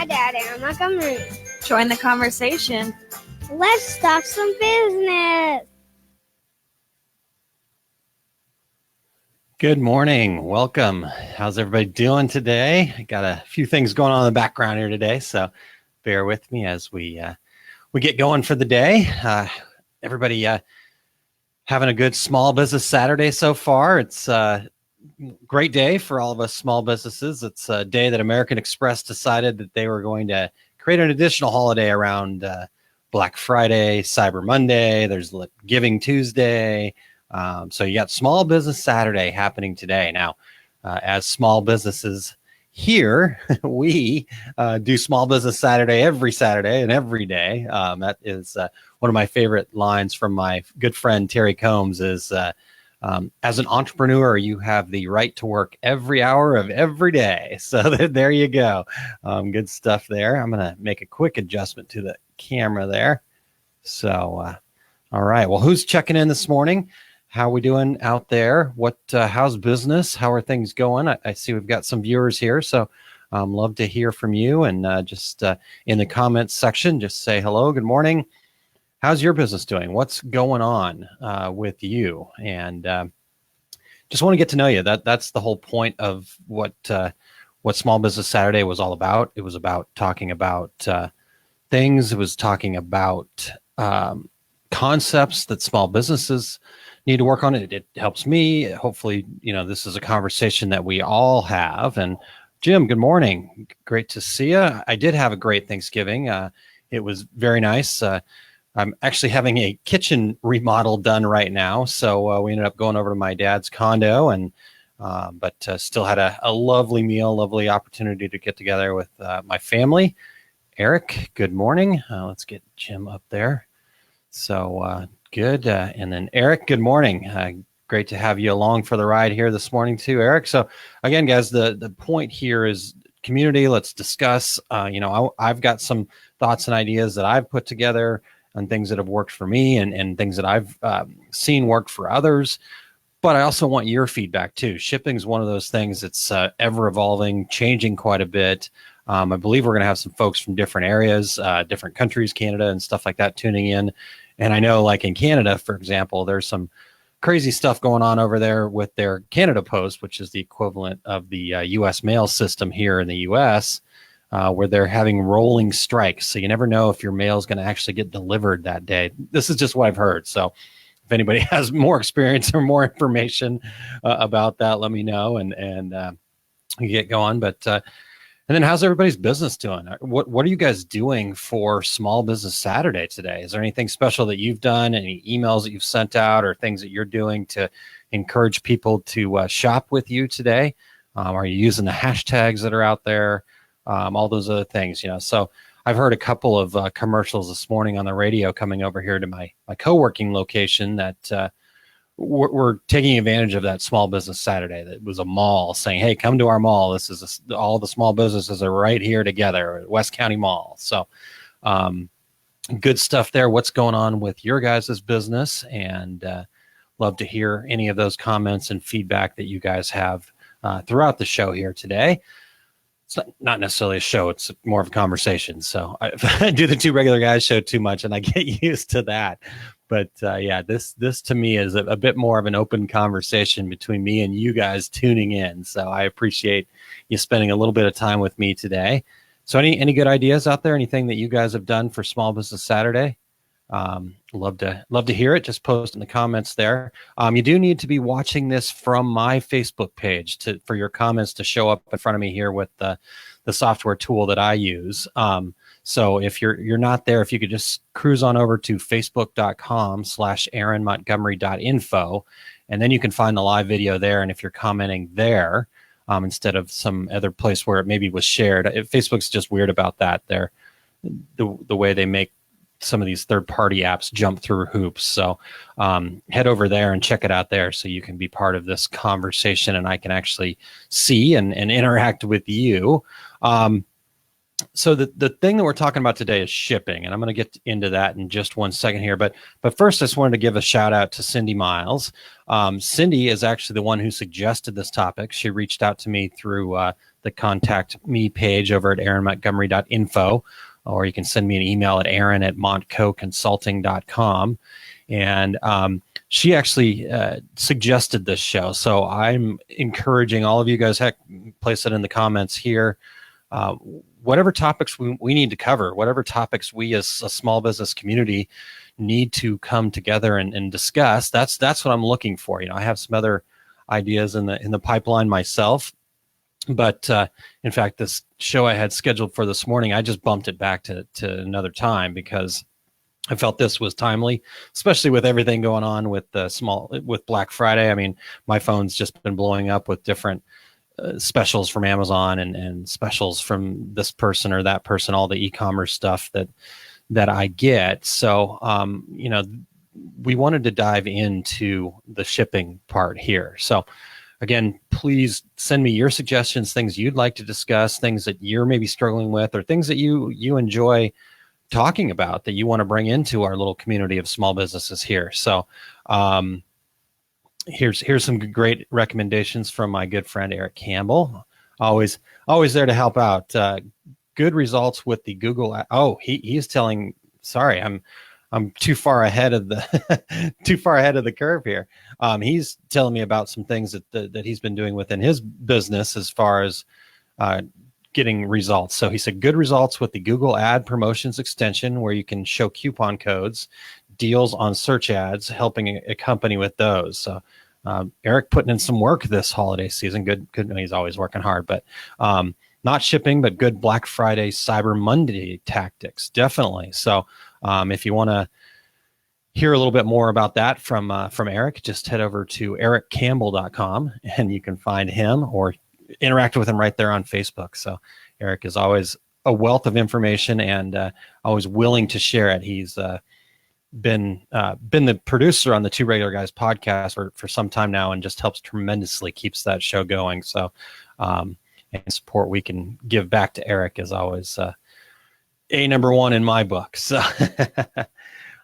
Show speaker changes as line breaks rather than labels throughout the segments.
my dad, Aaron Montgomery.
Join the conversation.
Let's talk some business.
Good morning. Welcome. How's everybody doing today? I got a few things going on in the background here today, so bear with me as we get going for the day. Everybody having a good small business Saturday so far. It's a great day for all of us small businesses. It's a day that American Express decided that they were going to create an additional holiday around Black Friday, Cyber Monday. There's Giving Tuesday. So you got Small Business Saturday happening today. Now, as small businesses here, we do Small Business Saturday every Saturday and every day. That is one of my favorite lines from my good friend Terry Combs is, as an entrepreneur, you have the right to work every hour of every day. So there you go. Good stuff there. I'm going to make a quick adjustment to the camera there. So, all right. Well, who's checking in this morning? How are we doing out there? How's business? How are things going? I see we've got some viewers here, so love to hear from you. And just in the comments section, just say hello, good morning. How's your business doing? What's going on with you? And just want to get to know you. That's the whole point of what Small Business Saturday was all about. It was about talking about things. It was talking about concepts that small businesses need to work on. It helps me. Hopefully, this is a conversation that we all have. And Jim, good morning. Great to see you. I did have a great Thanksgiving. It was very nice. I'm actually having a kitchen remodel done right now. So we ended up going over to my dad's condo but still had a lovely meal, lovely opportunity to get together with my family. Eric, good morning. Let's get Jim up there. So good. And then Eric, good morning. Great to have you along for the ride here this morning too, Eric. So again, guys, the point here is community. Let's discuss. I've got some thoughts and ideas that I've put together on things that have worked for me and things that I've seen work for others. But I also want your feedback too. Shipping is one of those things that's ever evolving, changing quite a bit. I believe we're going to have some folks from different areas, different countries, Canada and stuff like that tuning in. And I know like in Canada, for example, there's some crazy stuff going on over there with their Canada Post, which is the equivalent of the U.S. mail system here in the U.S., where they're having rolling strikes. So you never know if your mail is going to actually get delivered that day. This is just what I've heard. So if anybody has more experience or more information about that, let me know and we get going. But and then how's everybody's business doing? What are you guys doing for Small Business Saturday today? Is there anything special that you've done, any emails that you've sent out or things that you're doing to encourage people to shop with you today? Are you using the hashtags that are out there? All those other things, So I've heard a couple of commercials this morning on the radio coming over here to my co-working location that we're taking advantage of that Small Business Saturday. That was a mall saying, hey, come to our mall. This is all the small businesses are right here together at West County Mall. So good stuff there. What's going on with your guys' business? And love to hear any of those comments and feedback that you guys have throughout the show here today. It's not necessarily a show. It's more of a conversation. So I do the Two Regular Guys show too much and I get used to that. But this to me is a bit more of an open conversation between me and you guys tuning in. So I appreciate you spending a little bit of time with me today. So any good ideas out there? Anything that you guys have done for Small Business Saturday? Love to hear it. Just post in the comments there. You do need to be watching this from my Facebook page for your comments to show up in front of me here with the software tool that I use. So if you're not there, if you could just cruise on over to facebook.com/aaronmontgomery.info, and then you can find the live video there. And if you're commenting there, instead of some other place where it maybe was shared, Facebook's just weird about that. They're the way they make some of these third-party apps jump through hoops. So head over there and check it out there so you can be part of this conversation and I can actually see and interact with you. So the thing that we're talking about today is shipping, and I'm going to get into that in just one second here. But first, I just wanted to give a shout out to Cindy Miles. Cindy is actually the one who suggested this topic. She reached out to me through the contact me page over at aaronmontgomery.info, or you can send me an email at aaron@montcoconsulting.com. And she actually suggested this show. So I'm encouraging all of you guys, heck, place it in the comments here. Whatever topics we need to cover, whatever topics we as a small business community need to come together and discuss, that's what I'm looking for. I have some other ideas in the pipeline myself, but in fact, this show I had scheduled for this morning, I just bumped it back to another time because I felt this was timely, especially with everything going on with Black Friday. I mean, my phone's just been blowing up with different specials from Amazon and specials from this person or that person, all the e-commerce stuff that I get. So, we wanted to dive into the shipping part here. So again, please send me your suggestions, things you'd like to discuss, things that you're maybe struggling with, or things that you enjoy talking about that you want to bring into our little community of small businesses here. So, here's some great recommendations from my good friend Eric Campbell. Always there to help out. Good results with the Google. He's telling. Sorry, I'm too far ahead of the curve here. He's telling me about some things that he's been doing within his business as far as getting results. So he said good results with the Google Ad Promotions extension, where you can show coupon codes, deals on search ads, helping a company with those. So Eric putting in some work this holiday season. Good. He's always working hard, but not shipping, but good Black Friday, Cyber Monday tactics, definitely. So if you want to hear a little bit more about that from Eric, just head over to ericcampbell.com and you can find him or interact with him right there on Facebook. So Eric is always a wealth of information and always willing to share it. He's been the producer on the Two Regular Guys podcast for some time now, and just helps tremendously, keeps that show going. So and support we can give back to Eric is always number one in my book. So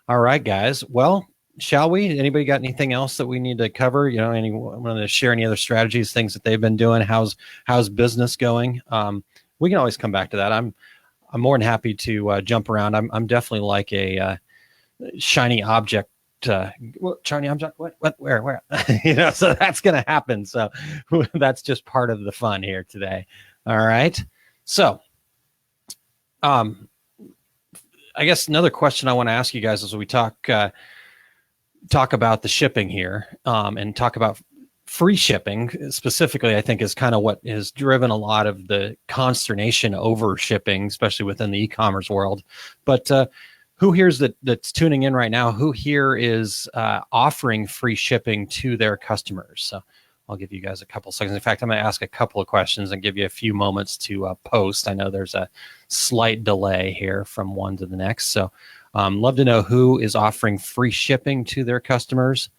all right, guys. Well, shall we? Anybody got anything else that we need to cover? Anyone want to share any other strategies, things that they've been doing? How's business going? We can always come back to that. I'm more than happy to jump around. I'm definitely like a shiny object. Shiny object? What? Where? So that's going to happen. So that's just part of the fun here today. All right. So, I guess another question I want to ask you guys as we talk about the shipping here, and talk about free shipping specifically, I think is kind of what has driven a lot of the consternation over shipping, especially within the e-commerce world. But who here's that's tuning in right now? Who here is offering free shipping to their customers? So I'll give you guys a couple seconds. In fact, I'm going to ask a couple of questions and give you a few moments to post. I know there's a slight delay here from one to the next. So love to know who is offering free shipping to their customers.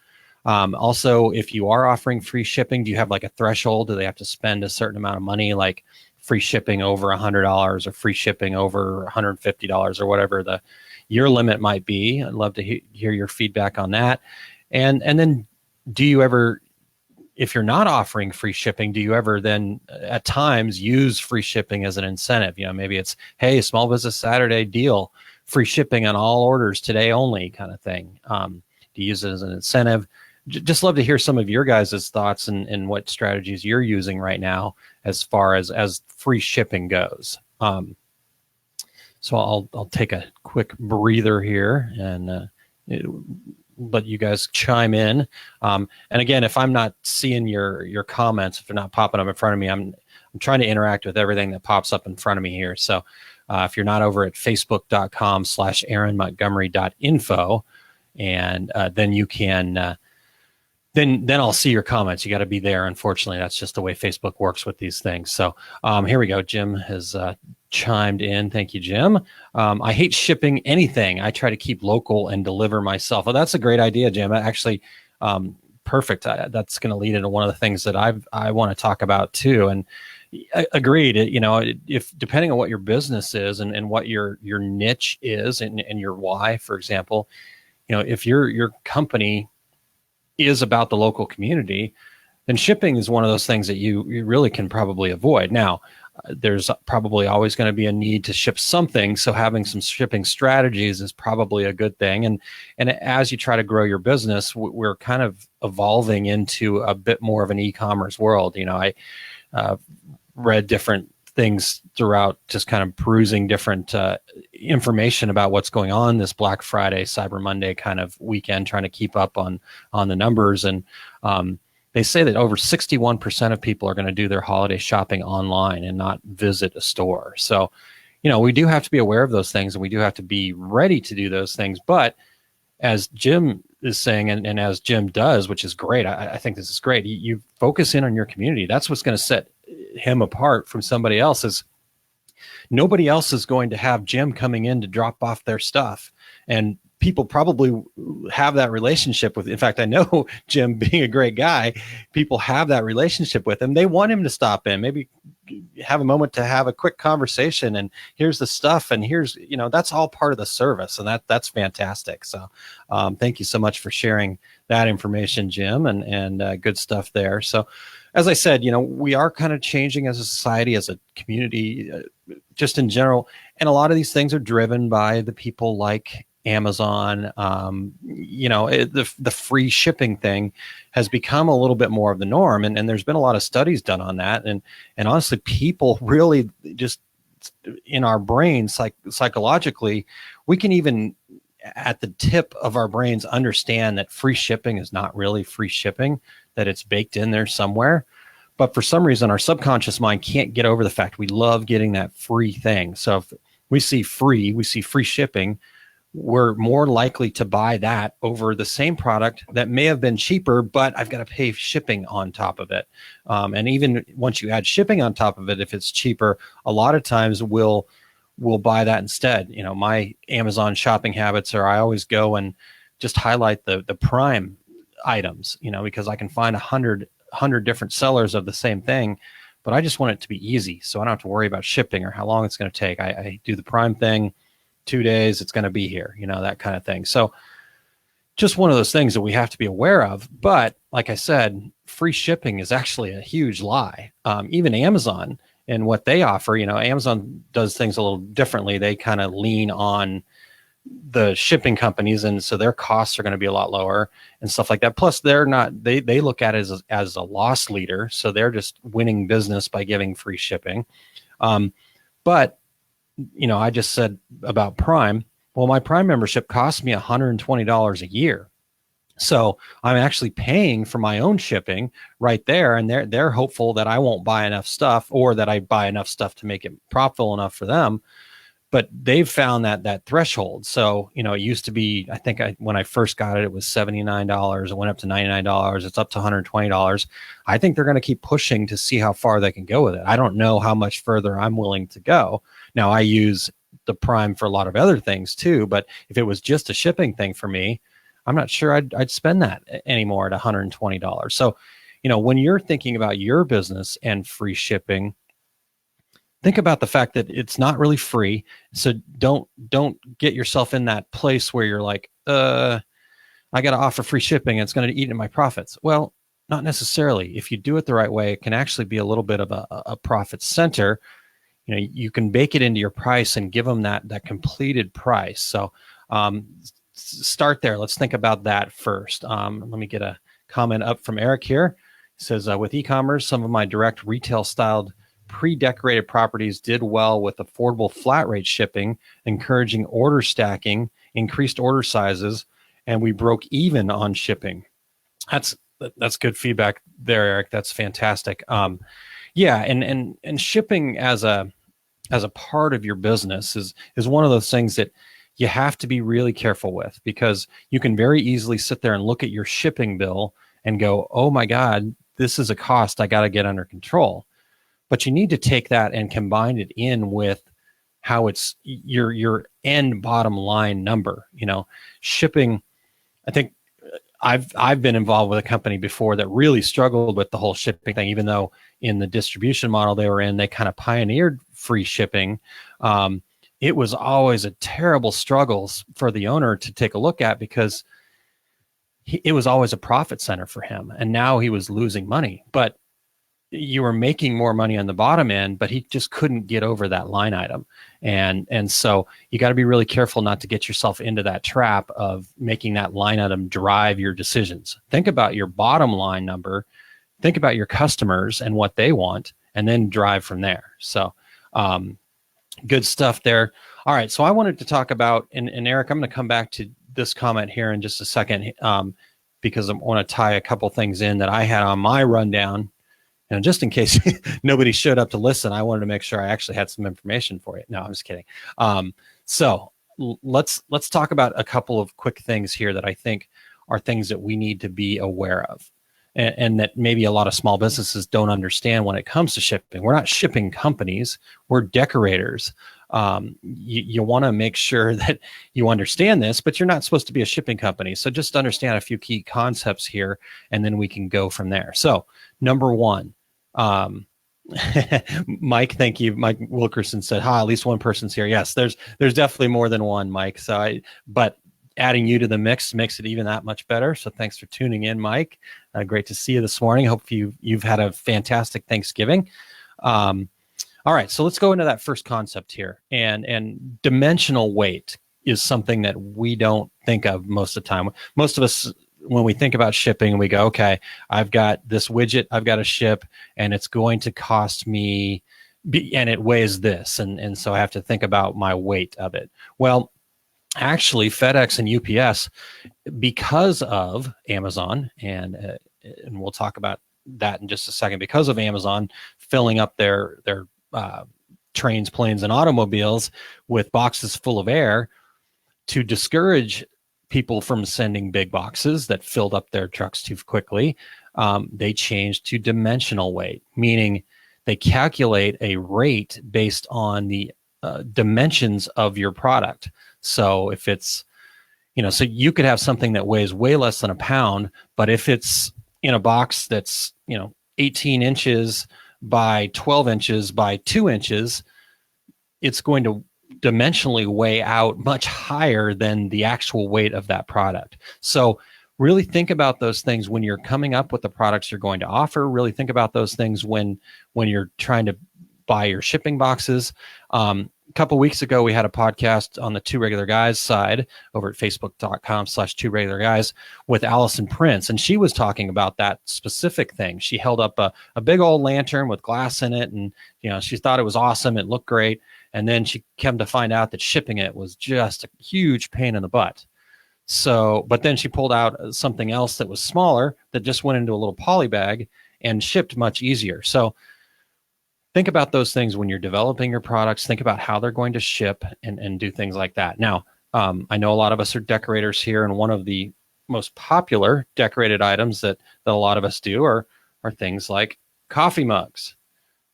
Also, if you are offering free shipping, do you have like a threshold? Do they have to spend a certain amount of money, like free shipping over $100 or free shipping over $150 or whatever your limit might be? I'd love to hear your feedback on that. And then do you ever, if you're not offering free shipping, do you ever then at times use free shipping as an incentive? Maybe it's, hey, Small Business Saturday deal, free shipping on all orders today only kind of thing. Do you use it as an incentive? Just love to hear some of your guys' thoughts and what strategies you're using right now as far as free shipping goes. So I'll take a quick breather here and let you guys chime in. And again, if I'm not seeing your comments, if they're not popping up in front of me, I'm trying to interact with everything that pops up in front of me here. So if you're not over at facebook.com/aaronmontgomery.info, and then you can then I'll see your comments. You got to be there. Unfortunately, that's just the way Facebook works with these things. So here we go. Jim has chimed in. Thank you, Jim. I hate shipping anything. I try to keep local and deliver myself. Well, that's a great idea, Jim. Actually, perfect. That's going to lead into one of the things that I want to talk about too. And Agreed. If depending on what your business is and what your niche is and your why, for example, if your company is about the local community, then shipping is one of those things that you really can probably avoid. Now, there's probably always going to be a need to ship something, so having some shipping strategies is probably a good thing. And as you try to grow your business, we're kind of evolving into a bit more of an e-commerce world. I read different things throughout, just kind of perusing different information about what's going on this Black Friday, Cyber Monday kind of weekend, trying to keep up on the numbers. And they say that over 61% of people are going to do their holiday shopping online and not visit a store. So, we do have to be aware of those things, and we do have to be ready to do those things. But as Jim is saying, and as Jim does, which is great, I think this is great. You focus in on your community. That's what's going to set him apart from somebody else. Is nobody else is going to have Jim coming in to drop off their stuff. And people probably have that relationship with, in fact, I know Jim being a great guy, people have that relationship with him. They want him to stop in, maybe have a moment to have a quick conversation, and here's the stuff, and here's, that's all part of the service. And that's fantastic. So thank you so much for sharing that information, Jim, and good stuff there. So as I said, we are kind of changing as a society, as a community, just in general. And a lot of these things are driven by the people like Amazon. The free shipping thing has become a little bit more of the norm. And there's been a lot of studies done on that. And honestly, people really just, in our brains, psychologically, we can even at the tip of our brains understand that free shipping is not really free shipping, that it's baked in there somewhere. But for some reason, our subconscious mind can't get over the fact we love getting that free thing. So if we see free shipping, we're more likely to buy that over the same product that may have been cheaper, but I've got to pay shipping on top of it. And even once you add shipping on top of it, if it's cheaper, a lot of times we'll buy that instead. My Amazon shopping habits are, I always go and just highlight the Prime items, because I can find 100 different sellers of the same thing, but I just want it to be easy. So I don't have to worry about shipping or how long it's going to take. I do the Prime thing, 2 days, it's going to be here, that kind of thing. So just one of those things that we have to be aware of. But like I said, free shipping is actually a huge lie. Even Amazon and what they offer, Amazon does things a little differently. They kind of lean on the shipping companies, and so their costs are going to be a lot lower and stuff like that. Plus, they're not, they look at it as a loss leader, so they're just winning business by giving free shipping. But I just said about Prime. Well, my Prime membership costs me $120 a year. So I'm actually paying for my own shipping right there. And they're hopeful that I won't buy enough stuff, or that I buy enough stuff to make it profitable enough for them. But they've found that threshold. So, it used to be, I think when I first got it, it was $79. It went up to $99. It's up to $120. I think they're going to keep pushing to see how far they can go with it. I don't know how much further I'm willing to go. Now, I use the Prime for a lot of other things too, but if it was just a shipping thing for me, I'm not sure I'd spend that anymore at $120. So, when you're thinking about your business and free shipping, think about the fact that it's not really free. So don't get yourself in that place where you're like, I got to offer free shipping and it's going to eat into my profits. Well, not necessarily. If you do it the right way, it can actually be a little bit of a profit center. You can bake it into your price and give them that completed price. So start there. Let's think about that first. Let me get a comment up from Eric here. He says, with e-commerce, some of my direct retail styled pre-decorated properties did well with affordable flat rate shipping, encouraging order stacking, increased order sizes, and we broke even on shipping. That's good feedback there, Eric. That's fantastic. Yeah, and shipping as a part of your business is one of those things that you have to be really careful with, because you can very easily sit there and look at your shipping bill and go, oh my God, this is a cost I got to get under control. But you need to take that and combine it in with how it's your end bottom line number. Shipping, I think I've been involved with a company before that really struggled with the whole shipping thing, even though in the distribution model they were in, they kind of pioneered free shipping. It was always a terrible struggle for the owner to take a look at, because it was always a profit center for him. And now he was losing money, but you were making more money on the bottom end, but he just couldn't get over that line item. And so you got to be really careful not to get yourself into that trap of making that line item drive your decisions. Think about your bottom line number, think about your customers and what they want, and then drive from there. So good stuff there. All right. So I wanted to talk about, and Eric, I'm going to come back to this comment here in just a second, because I want to tie a couple things in that I had on my rundown. And just in case nobody showed up to listen, I wanted to make sure I actually had some information for you. No, I'm just kidding. So let's talk about a couple of quick things here that I think are things that we need to be aware of, and that maybe a lot of small businesses don't understand when it comes to shipping. We're not shipping companies, we're decorators. You want to make sure that you understand this, but you're not supposed to be a shipping company. So just understand a few key concepts here, and then we can go from there. So number one, Mike, thank you. Mike Wilkerson said, at least one person's here. Yes, there's definitely more than one, Mike. But adding you to the mix makes it even that much better. So thanks for tuning in, Mike. Great to see you this morning. Hope you've had a fantastic Thanksgiving. All right, so let's go into that first concept here. And dimensional weight is something that we don't think of most of the time. Most of us, when we think about shipping, we go, okay, I've got this widget I've got to ship, and it's going to cost me, and it weighs this. And so I have to think about my weight of it. Well, actually, FedEx and UPS, because of Amazon, and we'll talk about that in just a second, because of Amazon filling up their trains, planes, and automobiles with boxes full of air to discourage people from sending big boxes that filled up their trucks too quickly, they changed to dimensional weight, meaning they calculate a rate based on the dimensions of your product. So if it's, so you could have something that weighs way less than a pound, but if it's in a box that's, 18 inches by 12 inches by 2 inches, it's going to dimensionally weigh out much higher than the actual weight of that product. So really think about those things when you're coming up with the products you're going to offer. Really think about those things when you're trying to buy your shipping boxes. A couple of weeks ago, we had a podcast on the Two Regular Guys side over at facebook.com/2regularguys with Allison Prince. And she was talking about that specific thing. She held up a big old lantern with glass in it. And, she thought it was awesome. It looked great. And then she came to find out that shipping it was just a huge pain in the butt. So, but then she pulled out something else that was smaller that just went into a little poly bag and shipped much easier. So think about those things when you're developing your products. Think about how they're going to ship and do things like that. Now, I know a lot of us are decorators here, and one of the most popular decorated items that a lot of us do are things like coffee mugs.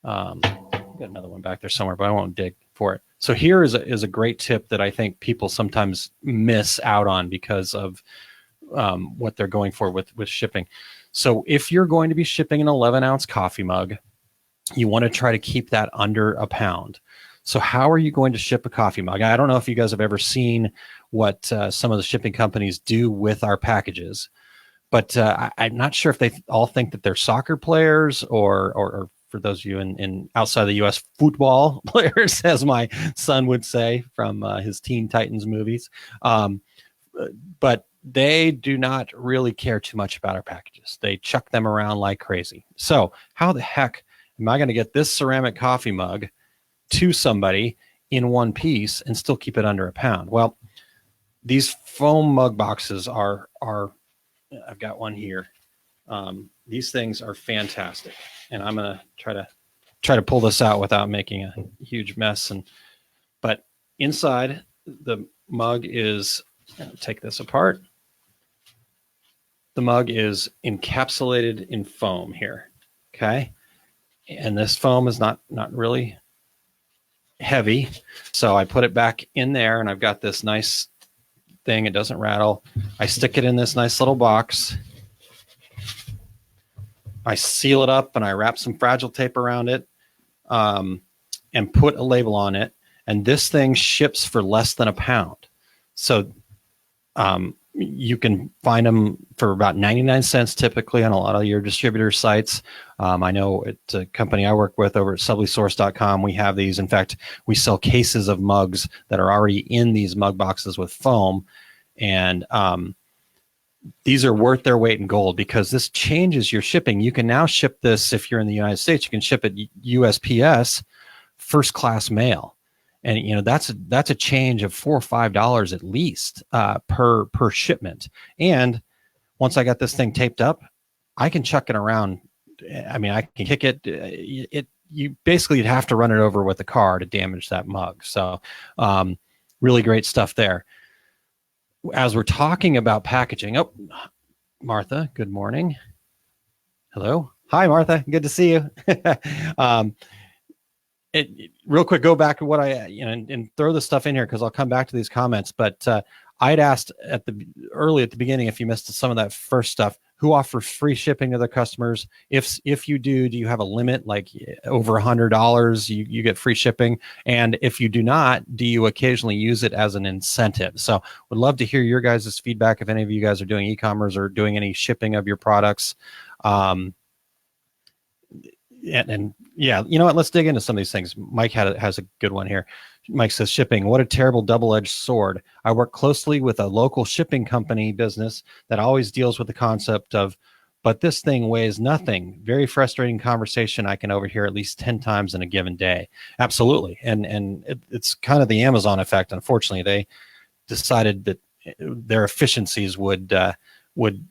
Got another one back there somewhere, but I won't dig for it. So here is a great tip that I think people sometimes miss out on because of what they're going for with shipping. So if you're going to be shipping an 11-ounce coffee mug, you want to try to keep that under a pound. So how are you going to ship a coffee mug? I don't know if you guys have ever seen what some of the shipping companies do with our packages, but I'm not sure if they all think that they're soccer players or for those of you in outside the U.S., football players, as my son would say from his Teen Titans movies. But they do not really care too much about our packages. They chuck them around like crazy. So how the heck am I going to get this ceramic coffee mug to somebody in one piece and still keep it under a pound? Well, these foam mug boxes are I've got one here. These things are fantastic, and I'm going to try to pull this out without making a huge mess. But inside the mug is, take this apart. The mug is encapsulated in foam here. Okay. And this foam is not really heavy. So I put it back in there, and I've got this nice thing. It doesn't rattle. I stick it in this nice little box. I seal it up and I wrap some Fragile tape around it, and put a label on it. And this thing ships for less than £1. So you can find them for about 99 cents typically on a lot of your distributor sites. I know at a company I work with over at sublysource.com, we have these. In fact, we sell cases of mugs that are already in these mug boxes with foam. And these are worth their weight in gold because this changes your shipping. You can now ship this, if you're in the United States, you can ship it USPS first class mail. And you know that's a change of $4 or $5 at least per shipment. And once I got this thing taped up, I can chuck it around. I mean, I can kick it. You basically you'd have to run it over with a car to damage that mug. So really great stuff there. As we're talking about packaging, oh, Martha, good morning. Hello. Hi, Martha. Good to see you. Real quick, go back to what and throw the stuff in here because I'll come back to these comments. But I'd asked early at the beginning, if you missed some of that first stuff, who offers free shipping to their customers? If you do you have a limit, like over $100, you get free shipping? And if you do not, do you occasionally use it as an incentive? So would love to hear your guys' feedback if any of you guys are doing e-commerce or doing any shipping of your products. And yeah, you know what? Let's dig into some of these things. Mike has a good one here. Mike says, shipping, what a terrible double-edged sword. I work closely with a local shipping company business that always deals with the concept of, but this thing weighs nothing. Very frustrating conversation I can overhear at least 10 times in a given day. Absolutely. And it's kind of the Amazon effect. Unfortunately, they decided that their efficiencies would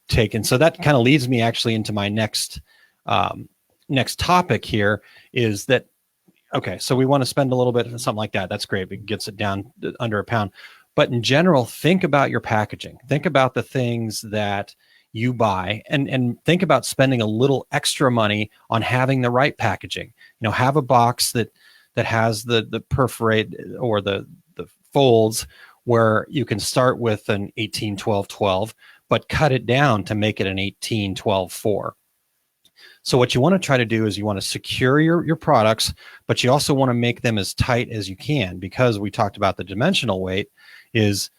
take. And so that kind of leads me actually into my next topic here is that, okay, so we want to spend a little bit, something like that. That's great. It gets it down under £1. But in general, think about your packaging. Think about the things that you buy and think about spending a little extra money on having the right packaging. You know, have a box that has the perforate or the folds where you can start with an 18-12-12, but cut it down to make it an 18-12-4. So what you want to try to do is you want to secure your products, but you also want to make them as tight as you can, because we talked about the dimensional weight is,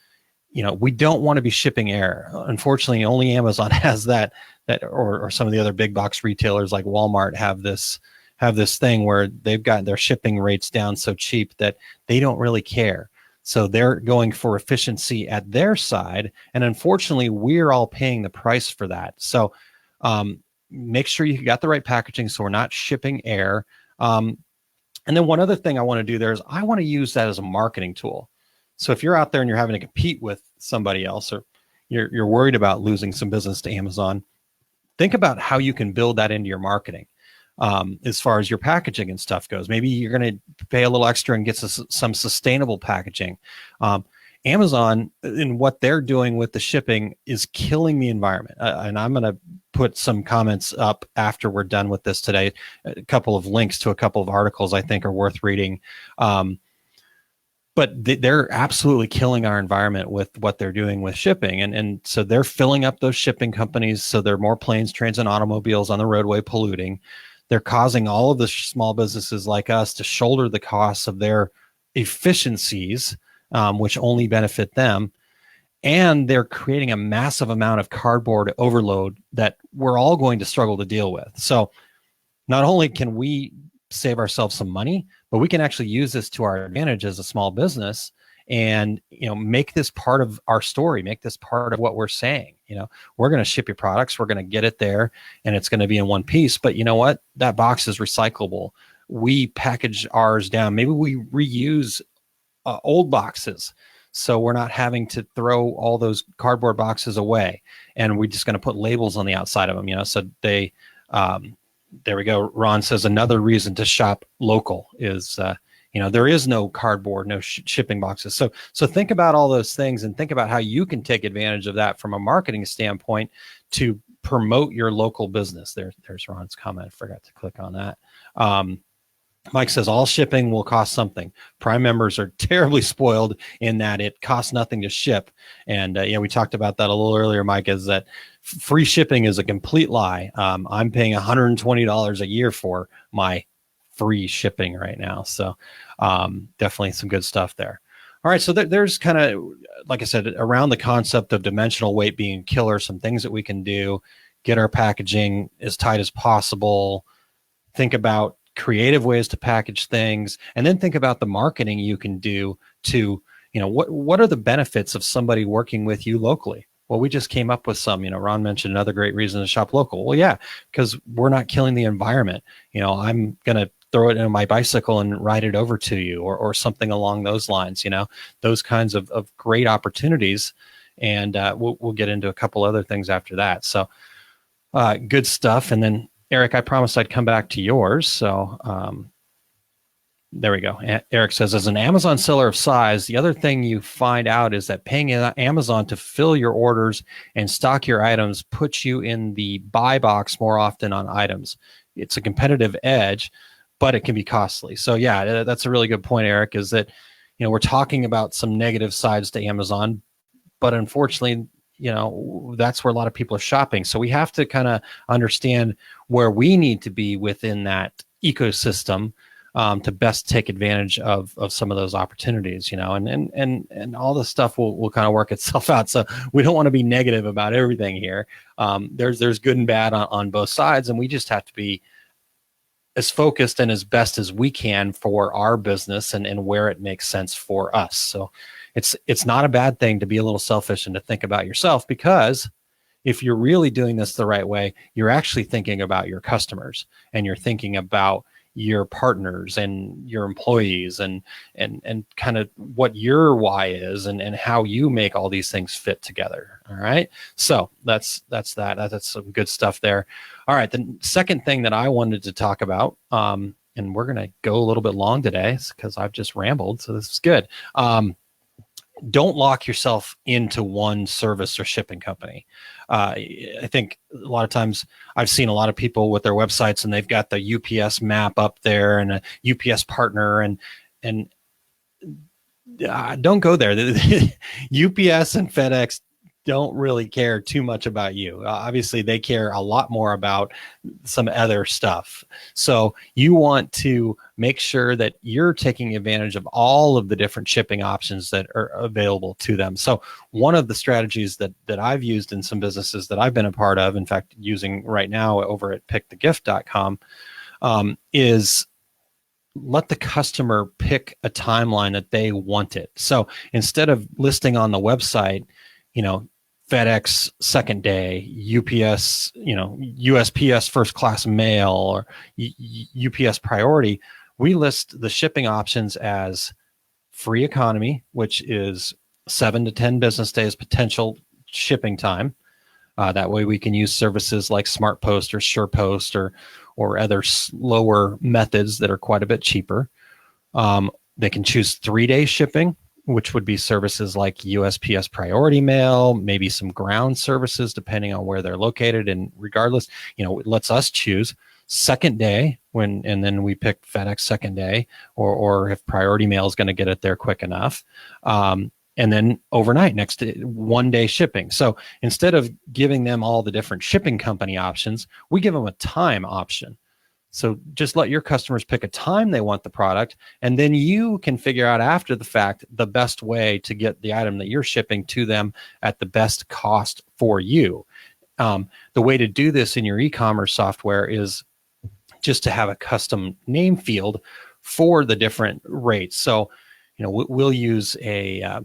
you know, we don't want to be shipping air. Unfortunately, only Amazon has that or some of the other big box retailers like Walmart have this thing where they've got their shipping rates down so cheap that they don't really care. So they're going for efficiency at their side. And unfortunately, we're all paying the price for that. So, make sure you got the right packaging so we're not shipping air. And then one other thing I want to do there is I want to use that as a marketing tool. So if you're out there and you're having to compete with somebody else, or you're worried about losing some business to Amazon, think about how you can build that into your marketing as far as your packaging and stuff goes. Maybe you're going to pay a little extra and get some sustainable packaging. Amazon, in what they're doing with the shipping, is killing the environment. And I'm going to put some comments up after we're done with this today. A couple of links to a couple of articles I think are worth reading. But they're absolutely killing our environment with what they're doing with shipping. And so they're filling up those shipping companies. So there are more planes, trains, and automobiles on the roadway polluting. They're causing all of the small businesses like us to shoulder the costs of their efficiencies, which only benefit them. And they're creating a massive amount of cardboard overload that we're all going to struggle to deal with. So not only can we save ourselves some money, but we can actually use this to our advantage as a small business and, you know, make this part of our story, make this part of what we're saying. You know, we're going to ship your products, we're going to get it there, and it's going to be in one piece. But you know what? That box is recyclable. We package ours down. Maybe we reuse old boxes, so we're not having to throw all those cardboard boxes away, and we're just going to put labels on the outside of them, you know. So they there we go. Ron says another reason to shop local is you know, there is no cardboard, no shipping boxes. So think about all those things and think about how you can take advantage of that from a marketing standpoint to promote your local business. There's Ron's comment. I forgot to click on that. Mike says all shipping will cost something. Prime members are terribly spoiled in that it costs nothing to ship. And we talked about that a little earlier, Mike, is that free shipping is a complete lie. I'm paying $120 a year for my free shipping right now. So definitely some good stuff there. All right, so there's kind of, like I said, around the concept of dimensional weight being killer, some things that we can do, get our packaging as tight as possible, think about creative ways to package things, and then think about the marketing you can do to, what are the benefits of somebody working with you locally? Well, we just came up with some. Ron mentioned another great reason to shop local. Well, yeah, because we're not killing the environment. I'm going to throw it in my bicycle and ride it over to you, or something along those lines, those kinds of great opportunities. And we'll get into a couple other things after that. So good stuff. And then Eric, I promised I'd come back to yours. So there we go. Eric says, as an Amazon seller of size, the other thing you find out is that paying Amazon to fill your orders and stock your items puts you in the buy box more often on items. It's a competitive edge, but it can be costly. So yeah, that's a really good point, Eric, is that, we're talking about some negative sides to Amazon, but unfortunately, that's where a lot of people are shopping. So we have to kind of understand where we need to be within that ecosystem to best take advantage of some of those opportunities, and all this stuff will kind of work itself out. So we don't want to be negative about everything here. There's good and bad on both sides, and we just have to be as focused and as best as we can for our business and where it makes sense for us. So it's not a bad thing to be a little selfish and to think about yourself, because if you're really doing this the right way, you're actually thinking about your customers, and you're thinking about your partners and your employees and kind of what your why is and how you make all these things fit together. All right. So that's some good stuff there. All right. The second thing that I wanted to talk about, and we're going to go a little bit long today because I've just rambled. So this is good. Don't lock yourself into one service or shipping company. I think a lot of times I've seen a lot of people with their websites and they've got the UPS map up there and a UPS partner and don't go there. UPS and FedEx don't really care too much about you. Obviously, they care a lot more about some other stuff. So you want to make sure that you're taking advantage of all of the different shipping options that are available to them. So one of the strategies that I've used in some businesses that I've been a part of, in fact, using right now over at pickthegift.com, is let the customer pick a timeline that they want it. So instead of listing on the website, FedEx second day, UPS, USPS first class mail, or UPS priority, we list the shipping options as free economy, which is 7 to 10 business days potential shipping time. That way we can use services like SmartPost or SurePost or other slower methods that are quite a bit cheaper. They can choose 3-day shipping, which would be services like USPS priority mail, maybe some ground services, depending on where they're located. And regardless, it lets us choose second day and then we pick FedEx second day, or if priority mail is going to get it there quick enough. And then overnight, next day, 1-day shipping. So instead of giving them all the different shipping company options, we give them a time option. So just let your customers pick a time they want the product, and then you can figure out after the fact the best way to get the item that you're shipping to them at the best cost for you. The way to do this in your e-commerce software is just to have a custom name field for the different rates. So, we'll use a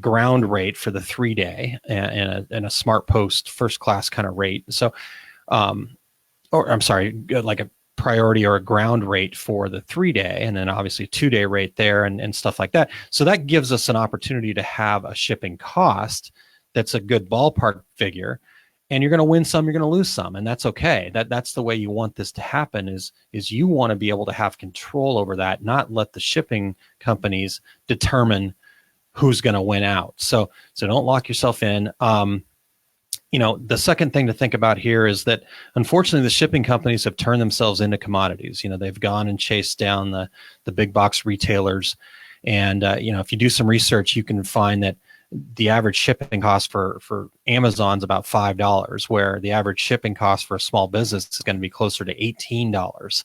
ground rate for the 3-day and a SmartPost first class kind of rate. So, like a priority or a ground rate for the 3-day, and then obviously a 2-day rate there and stuff like that. So that gives us an opportunity to have a shipping cost that's a good ballpark figure. And you're going to win some, you're going to lose some, and that's okay. That's the way you want this to happen is you want to be able to have control over that, not let the shipping companies determine who's going to win out. So don't lock yourself in. the second thing to think about here is that unfortunately the shipping companies have turned themselves into commodities. They've gone and chased down the big box retailers. And, if you do some research, you can find that the average shipping cost for Amazon's about $5, where the average shipping cost for a small business is going to be closer to $18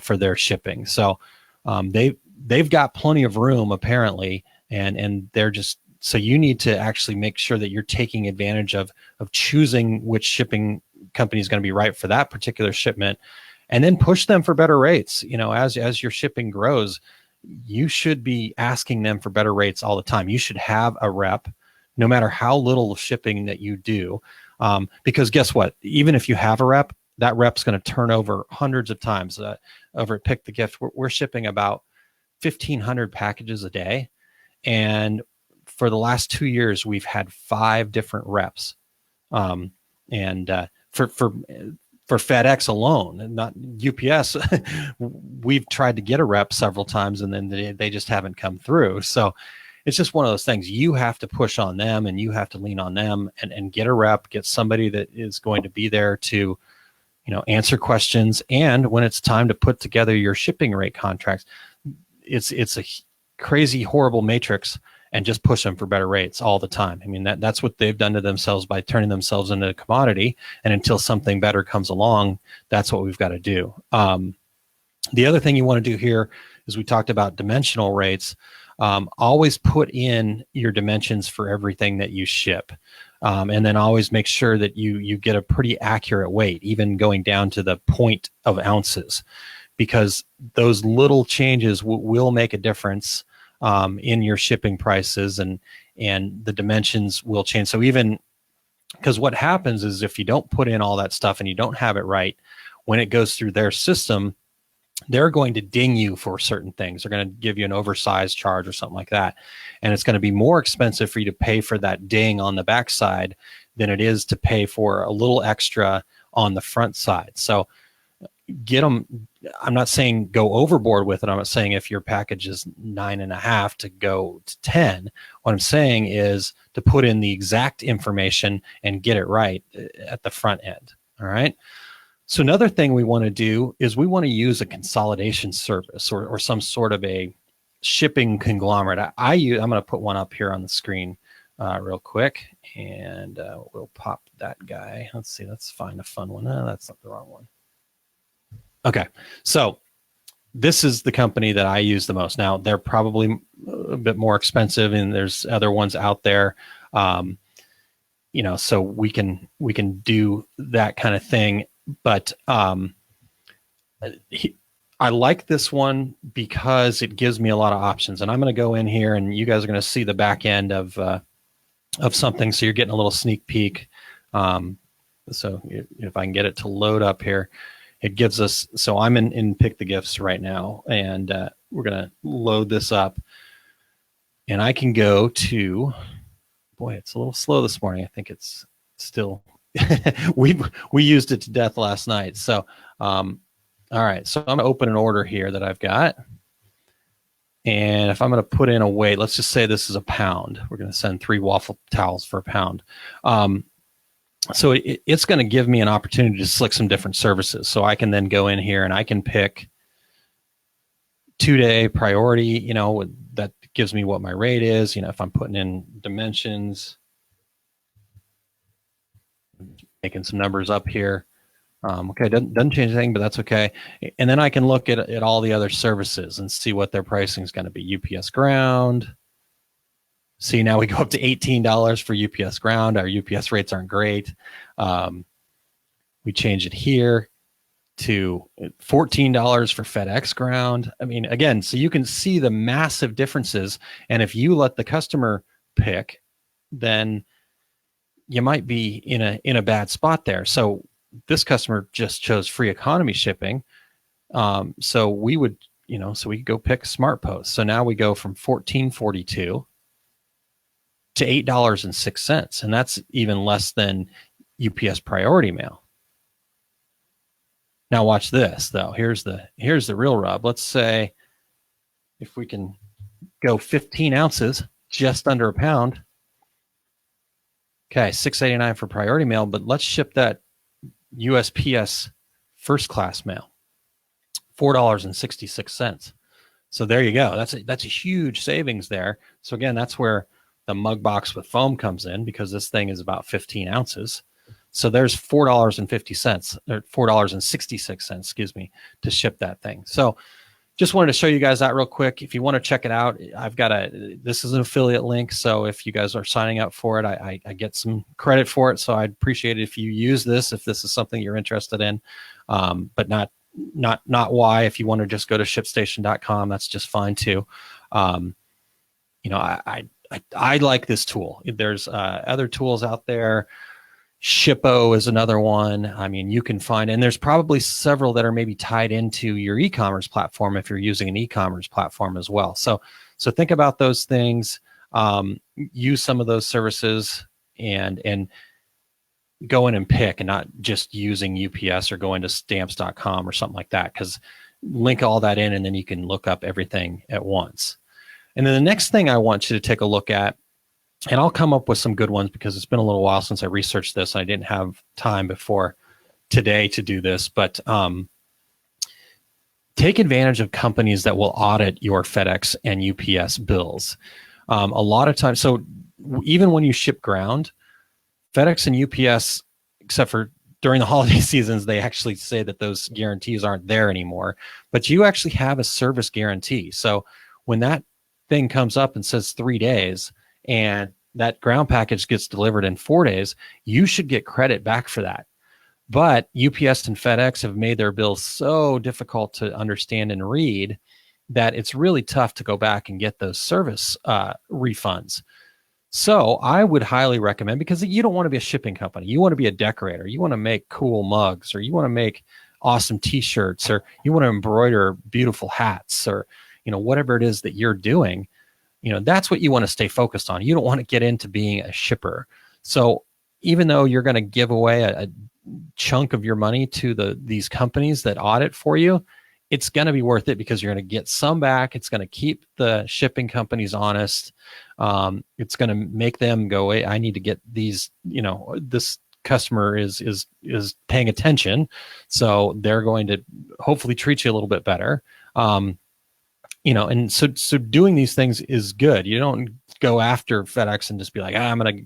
for their shipping. So they've got plenty of room apparently, and they're just, so you need to actually make sure that you're taking advantage of choosing which shipping company is going to be right for that particular shipment, and then push them for better rates. As your shipping grows, you should be asking them for better rates all the time. You should have a rep, no matter how little shipping that you do, because guess what? Even if you have a rep, that rep's going to turn over hundreds of times. Over at Pick the Gift, we're shipping about 1,500 packages a day, and for the last 2 years, we've had 5 different reps. For FedEx alone, not UPS, we've tried to get a rep several times, and then they just haven't come through. So it's just one of those things. You have to push on them, and you have to lean on them, and get a rep, get somebody that is going to be there to, answer questions. And when it's time to put together your shipping rate contracts, it's a crazy, horrible matrix, and just push them for better rates all the time. I mean, that's what they've done to themselves by turning themselves into a commodity. And until something better comes along, that's what we've got to do. The other thing you want to do here is, we talked about dimensional rates. Always put in your dimensions for everything that you ship. And then always make sure that you get a pretty accurate weight, even going down to the point of ounces, because those little changes will make a difference in your shipping prices, and the dimensions will change. So even, because what happens is, if you don't put in all that stuff and you don't have it right, when it goes through their system, they're going to ding you for certain things. They're going to give you an oversized charge or something like that. And it's going to be more expensive for you to pay for that ding on the backside than it is to pay for a little extra on the front side. So get them. I'm not saying go overboard with it. I'm not saying if your package is 9.5 to go to 10. What I'm saying is to put in the exact information and get it right at the front end. All right. So another thing we want to do is, we want to use a consolidation service or some sort of a shipping conglomerate. I'm going to put one up here on the screen real quick, and we'll pop that guy. Let's see. Let's find a fun one. No, that's not the wrong one. Okay, so this is the company that I use the most. Now, they're probably a bit more expensive, and there's other ones out there. So we can do that kind of thing. But I like this one because it gives me a lot of options. And I'm going to go in here, and you guys are going to see the back end of something. So you're getting a little sneak peek. So if I can get it to load up here. It gives us, so I'm in Pick the Gifts right now, and we're going to load this up. And I can go to, boy, it's a little slow this morning. I think it's still, we used it to death last night. So, all right, so I'm going to open an order here that I've got. And if I'm going to put in a weight, let's just say this is a pound. We're going to send 3 waffle towels for a pound. So it's going to give me an opportunity to select some different services. So I can then go in here and I can pick 2-day priority, that gives me what my rate is. If I'm putting in dimensions, making some numbers up here. Okay, doesn't change anything, but that's okay. And then I can look at all the other services and see what their pricing is going to be. UPS Ground. See, now we go up to $18 for UPS Ground. Our UPS rates aren't great. We change it here to $14 for FedEx Ground. I mean, again, so you can see the massive differences. And if you let the customer pick, then you might be in a bad spot there. So this customer just chose free economy shipping. So we would, so we could go pick SmartPost. So now we go from $14.42 to $8.06, and that's even less than UPS Priority Mail. Now watch this, though. Here's the real rub. Let's say if we can go 15 ounces, just under a pound, Okay, $6.89 for priority mail, but let's ship that USPS first class mail, $4.66. So there you go. That's a huge savings there. So again, that's where the mug box with foam comes in, because this thing is about 15 ounces. So there's $4.50 or $4.66, excuse me, to ship that thing. So just wanted to show you guys that real quick. If you want to check it out, this is an affiliate link. So if you guys are signing up for it, I get some credit for it. So I'd appreciate it if you use this, if this is something you're interested in, but not why. If you want to just go to ShipStation.com, that's just fine too. I like this tool. There's other tools out there. Shippo is another one. I mean, you can find, and there's probably several that are maybe tied into your e-commerce platform if you're using an e-commerce platform as well. So think about those things. Use some of those services and go in and pick, and not just using UPS or going to stamps.com or something like that, because link all that in and then you can look up everything at once. And then the next thing I want you to take a look at, and I'll come up with some good ones because it's been a little while since I researched this. I didn't have time before today to do this, but take advantage of companies that will audit your FedEx and UPS bills. A lot of times, so even when you ship ground, FedEx and UPS, except for during the holiday seasons, they actually say that those guarantees aren't there anymore, but you actually have a service guarantee. So when that thing comes up and says 3 days, and that ground package gets delivered in 4 days, you should get credit back for that. But UPS and FedEx have made their bills so difficult to understand and read that it's really tough to go back and get those service refunds. So I would highly recommend, because you don't want to be a shipping company. You want to be a decorator. You want to make cool mugs, or you want to make awesome t-shirts, or you want to embroider beautiful hats, or whatever it is that you're doing. That's what you want to stay focused on. You don't want to get into being a shipper. So even though you're going to give away a chunk of your money to these companies that audit for you, it's going to be worth it, because you're going to get some back. It's going to keep the shipping companies honest. It's going to make them go, hey, I need to get these, this customer is paying attention. So they're going to hopefully treat you a little bit better. And so doing these things is good. You don't go after FedEx and just be like, I'm going to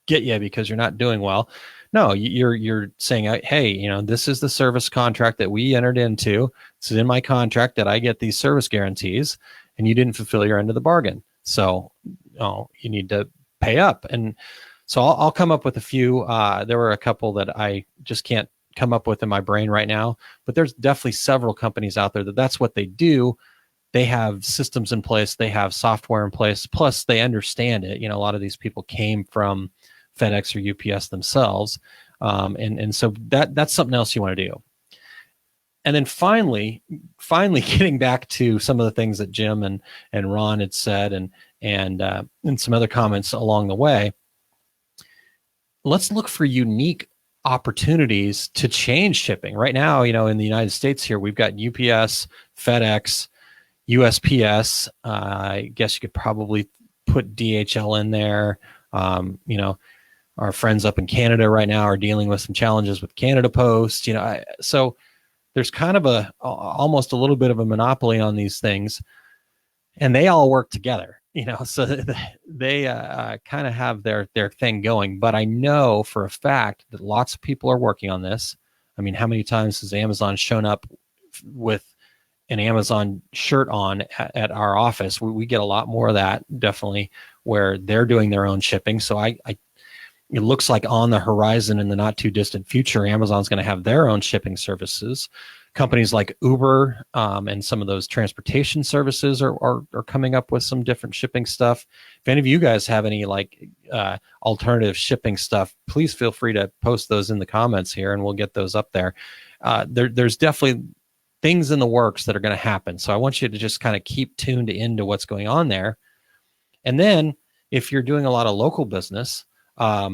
get you because you're not doing well. No, you're saying, hey, this is the service contract that we entered into. It's in my contract that I get these service guarantees, and you didn't fulfill your end of the bargain. So you need to pay up. And so I'll come up with a few. There were a couple that I just can't come up with in my brain right now, but there's definitely several companies out there that's what they do. They have systems in place, they have software in place, plus they understand it. A lot of these people came from FedEx or UPS themselves. And so that's something else you want to do. And then finally getting back to some of the things that Jim and Ron had said, and some other comments along the way, let's look for unique opportunities to change shipping. Right now, in the United States here, we've got UPS, FedEx, USPS. I guess you could probably put DHL in there. Our friends up in Canada right now are dealing with some challenges with Canada Post. So there's kind of almost a little bit of a monopoly on these things, and they all work together. So they kind of have their thing going. But I know for a fact that lots of people are working on this. I mean, how many times has Amazon shown up with an Amazon shirt on at our office? We get a lot more of that, definitely, where they're doing their own shipping. So it looks like on the horizon in the not too distant future, Amazon's going to have their own shipping services. Companies like Uber and some of those transportation services are coming up with some different shipping stuff. If any of you guys have any alternative shipping stuff, please feel free to post those in the comments here, and we'll get those up there. There's definitely things in the works that are going to happen. So I want you to just kind of keep tuned into what's going on there. And then if you're doing a lot of local business, a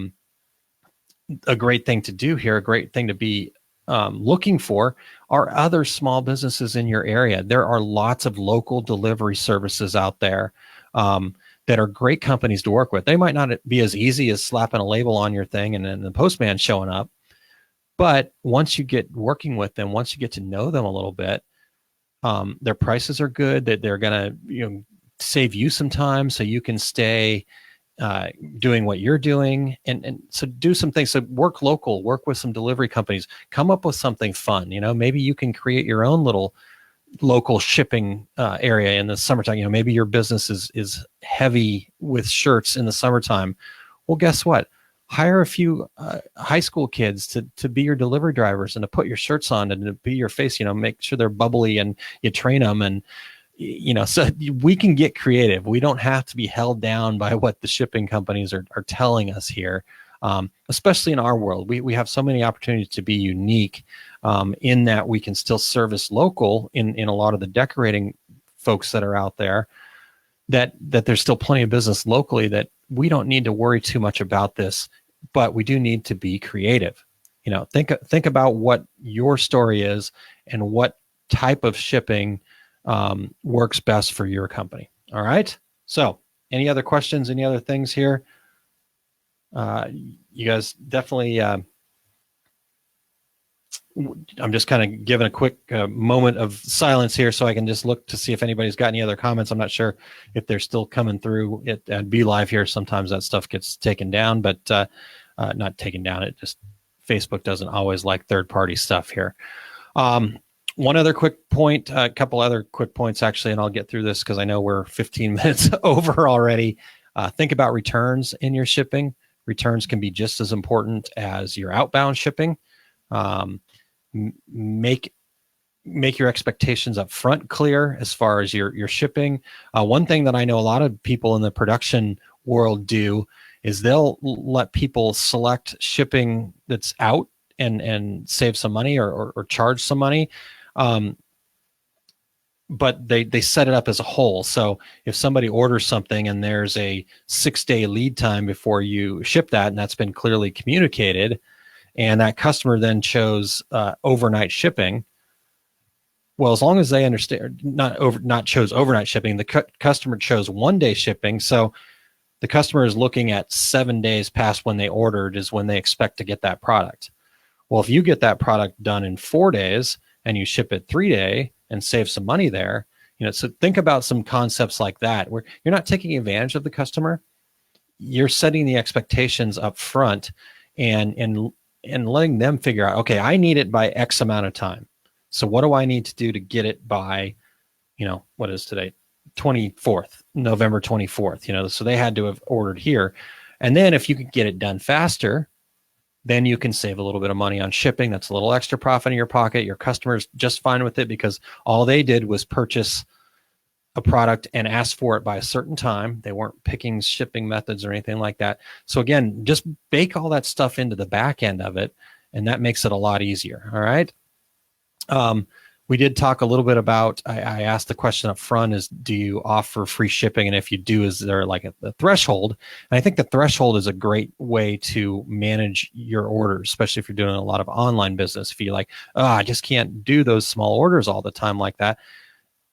great thing to do here, a great thing to be looking for are other small businesses in your area. There are lots of local delivery services out there. that are great companies to work with. They might not be as easy as slapping a label on your thing and then the postman showing up. But once you get working with them, once you get to know them a little bit, their prices are good, that they're going to save you some time so you can stay doing what you're doing. And so do some things. So work local, work with some delivery companies, come up with something fun. Maybe you can create your own little local shipping area in the summertime. Maybe your business is heavy with shirts in the summertime. Well, guess what? Hire a few high school kids to be your delivery drivers and to put your shirts on and to be your face. Make sure they're bubbly and you train them. And so we can get creative. We don't have to be held down by what the shipping companies are telling us here, especially in our world. We have so many opportunities to be unique in that we can still service local in a lot of the decorating folks that are out there, that there's still plenty of business locally, that we don't need to worry too much about this, but we do need to be creative. Think about what your story is and what type of shipping works best for your company. All right. So any other questions, any other things here? You guys definitely, I'm just kind of giving a quick moment of silence here so I can just look to see if anybody's got any other comments. I'm not sure if they're still coming through at BeLive here. Sometimes that stuff gets taken down, but not taken down. It just, Facebook doesn't always like third-party stuff here. One other quick point, a couple other quick points actually, and I'll get through this because I know we're 15 minutes over already. Think about returns in your shipping. Returns can be just as important as your outbound shipping. Make your expectations up front clear as far as your shipping. One thing that I know a lot of people in the production world do is they'll let people select shipping that's out and save some money or charge some money. But they set it up as a whole. So if somebody orders something and there's a 6-day lead time before you ship that, and that's been clearly communicated, and that customer then chose overnight shipping, well, as long as they understand, not chose overnight shipping, the customer chose 1-day shipping. So the customer is looking at 7 days past when they ordered is when they expect to get that product. Well, if you get that product done in 4 days and you ship it 3-day and save some money there, so think about some concepts like that where you're not taking advantage of the customer. You're setting the expectations up front and letting them figure out, okay, I need it by X amount of time. So what do I need to do to get it by, what is today? 24th, November 24th, so they had to have ordered here. And then if you could get it done faster, then you can save a little bit of money on shipping. That's a little extra profit in your pocket. Your customer's just fine with it because all they did was purchase a product and ask for it by a certain time. They weren't picking shipping methods or anything like that. So again, just bake all that stuff into the back end of it, and that makes it a lot easier. All right. We did talk a little bit about, I asked the question up front is, do you offer free shipping? And if you do, is there like a threshold? And I think the threshold is a great way to manage your orders, especially if you're doing a lot of online business. If you're like, oh, I just can't do those small orders all the time like that,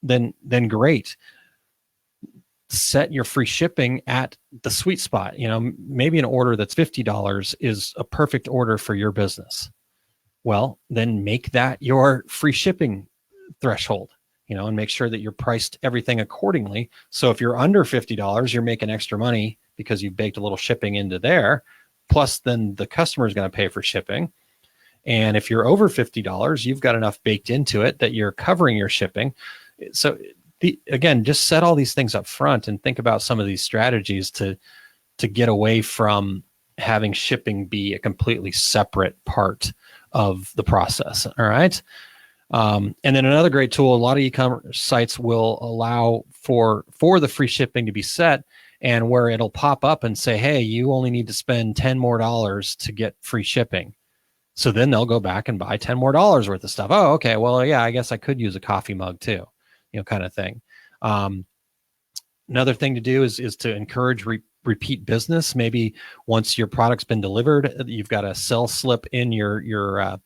then great. Set your free shipping at the sweet spot. Maybe an order that's $50 is a perfect order for your business. Well, then make that your free shipping threshold, and make sure that you're priced everything accordingly. So if you're under $50, you're making extra money because you've baked a little shipping into there. Plus, then the customer is going to pay for shipping. And if you're over $50, you've got enough baked into it that you're covering your shipping. So again, just set all these things up front and think about some of these strategies to get away from having shipping be a completely separate part of the process. All right. And then another great tool, a lot of e-commerce sites will allow for the free shipping to be set, and where it'll pop up and say, hey, you only need to spend $10 more to get free shipping. So then they'll go back and buy $10 more worth of stuff. Oh, okay. Well, yeah, I guess I could use a coffee mug too, kind of thing. Another thing to do is to encourage repeat business. Maybe once your product's been delivered, you've got a sell slip in your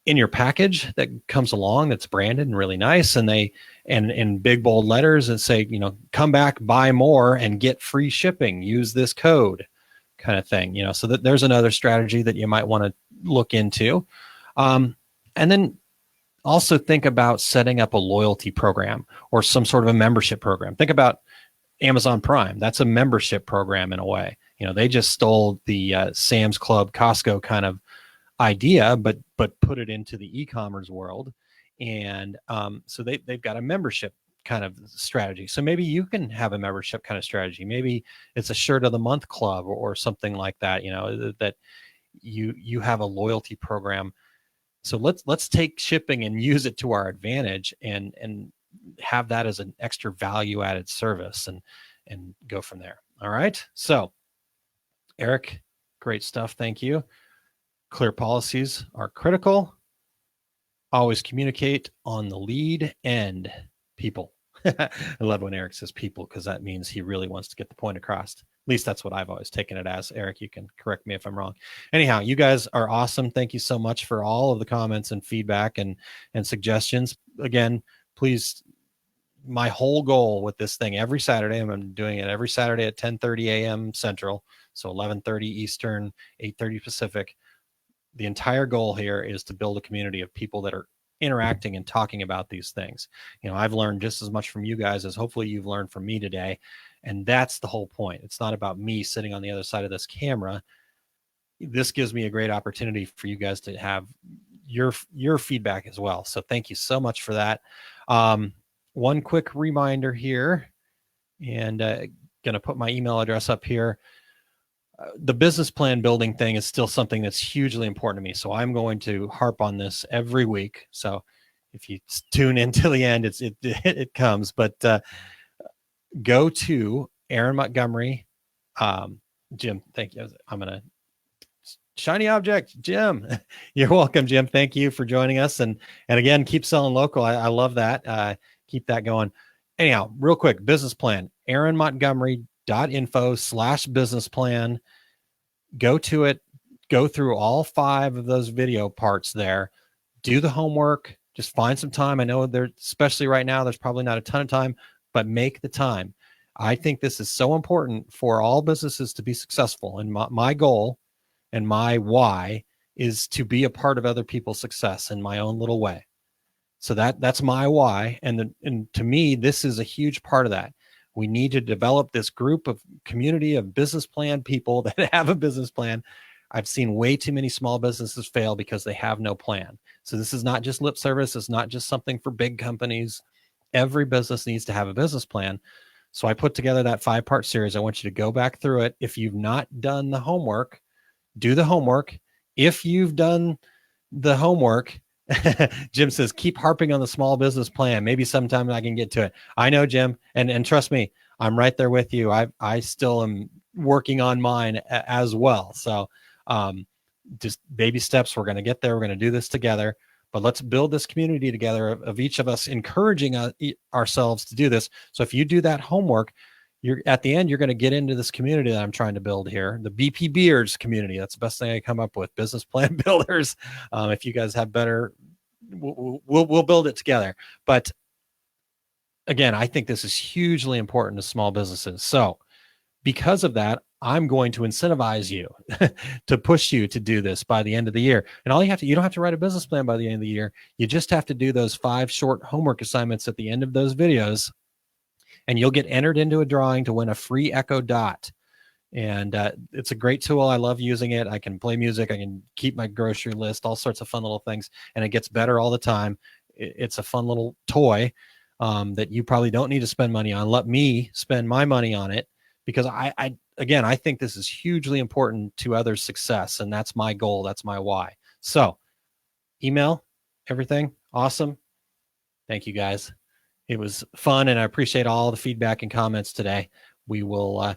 in your package that comes along that's branded and really nice, and they and in big bold letters and say, come back, buy more, and get free shipping. Use this code, kind of thing. So that there's another strategy that you might want to look into, and then also think about setting up a loyalty program or some sort of a membership program. Think about Amazon Prime. That's a membership program in a way. They just stole the Sam's Club, Costco kind of idea, but put it into the e-commerce world. And so they've got a membership kind of strategy. So maybe you can have a membership kind of strategy. Maybe it's a shirt of the month club or something like that, that you have a loyalty program. So let's take shipping and use it to our advantage and have that as an extra value added service and go from there. All right. So Eric, great stuff. Thank you. Clear policies are critical. Always communicate on the lead end, people. I love when Eric says people, because that means he really wants to get the point across. At least that's what I've always taken it as. Eric, you can correct me if I'm wrong. Anyhow, you guys are awesome. Thank you so much for all of the comments and feedback and suggestions. Again, please, my whole goal with this thing every Saturday, I'm doing it every Saturday at 10:30 a.m. Central, so 11:30 Eastern, 8:30 Pacific. The entire goal here is to build a community of people that are interacting and talking about these things. I've learned just as much from you guys as hopefully you've learned from me today. And that's the whole point. It's not about me sitting on the other side of this camera. This gives me a great opportunity for you guys to have your feedback as well. So thank you so much for that. One quick reminder here, and going to put my email address up here. The business plan building thing is still something that's hugely important to me. So I'm going to harp on this every week. So if you tune in till the end, it comes, but go to Aaron Montgomery. Jim, thank you. I'm going to shiny object, Jim. You're welcome, Jim. Thank you for joining us. And again, keep selling local. I love that. Keep that going. Anyhow, real quick, business plan, aaronmontgomery.info/business plan. Go to it, go through all 5 of those video parts there, do the homework, just find some time. I know there, especially right now, there's probably not a ton of time, but make the time. I think this is so important for all businesses to be successful. And my goal and my why is to be a part of other people's success in my own little way. So that's my why. And to me, this is a huge part of that. We need to develop this group of community of business plan people that have a business plan. I've seen way too many small businesses fail because they have no plan. So this is not just lip service. It's not just something for big companies. Every business needs to have a business plan. So I put together that 5-part series. I want you to go back through it. If you've not done the homework, do the homework. If you've done the homework, Jim says, keep harping on the small business plan. Maybe sometime I can get to it. I know, Jim. And trust me, I'm right there with you. I still am working on mine as well. So just baby steps. We're going to get there. We're going to do this together, but let's build this community together of each of us encouraging ourselves to do this. So if you do that homework, you're at the end, you're going to get into this community that I'm trying to build here, the BP Beards community. That's the best thing I come up with, business plan builders. If you guys have better, we'll build it together. But again, I think this is hugely important to small businesses. So because of that, I'm going to incentivize you to push you to do this by the end of the year. And you don't have to write a business plan by the end of the year. You just have to do those 5 short homework assignments at the end of those videos, and you'll get entered into a drawing to win a free Echo Dot. And it's a great tool. I love using it. I can play music. I can keep my grocery list, all sorts of fun little things. And it gets better all the time. It's a fun little toy that you probably don't need to spend money on. Let me spend my money on it, because I think this is hugely important to others' success. And that's my goal. That's my why. So email, everything. Awesome. Thank you, guys. It was fun, and I appreciate all the feedback and comments today. We will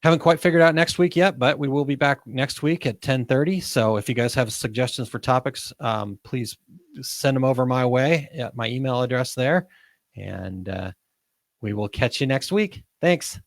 haven't quite figured out next week yet, but we will be back next week at 10:30. So if you guys have suggestions for topics, please send them over my way at my email address there, and we will catch you next week. Thanks.